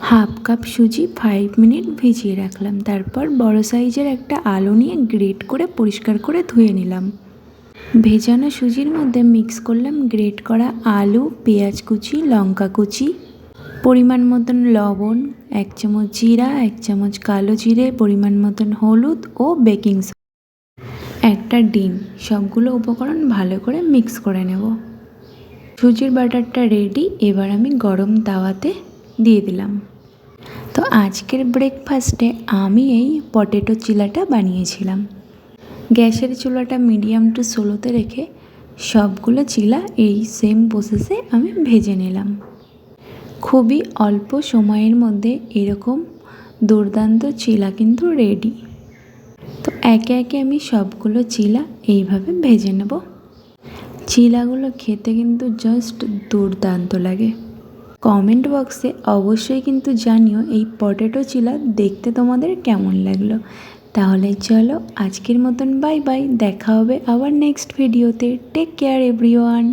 Half cup সুজি 5 minute ভিজিয়ে রাখলাম। তারপর বড় সাইজের একটা আলু নিয়ে গ্রেট করে পরিষ্কার করে ধুয়ে নিলাম। ভেজানো সুজির মধ্যে মিক্স করলাম গ্রেট করা আলু, পেঁয়াজ কুচি, লঙ্কা কুচি, পরিমাণ মতন লবণ, 1 চামচ জিরা, 1 চামচ কালো জিরে, পরিমাণ মতন হলুদ ও বেকিং সোডা, একটা ডিম। সবগুলো উপকরণ ভালো করে মিক্স করে নেব। সুজির বাটারটা রেডি। এবার আমি গরম তাওয়াতে দিয়ে দিলাম। তো আজকের ব্রেকফাস্টে আমি এই পটেটো চিলাটা বানিয়েছিলাম। গ্যাসের চুলাটা মিডিয়াম টু স্লোতে রেখে সবগুলো চিলা এই সেম প্রসেসে আমি ভেজে নিলাম। খুবই অল্প সময়ের মধ্যে এরকম দুর্দান্ত চিলা কিন্তু রেডি। তো একে একে আমি সবগুলো চিলা এইভাবে ভেজে নেব। চিলাগুলো খেতে কিন্তু জাস্ট দুর্দান্ত লাগে। কমেন্ট বক্সে অবশ্যই কিন্তু জানিও এই পটেটো চিলা দেখতে তোমাদের কেমন লাগলো। তাহলে চলো আজকের মতন বাই বাই, দেখা হবে আবার নেক্সট ভিডিওতে। Take care everyone.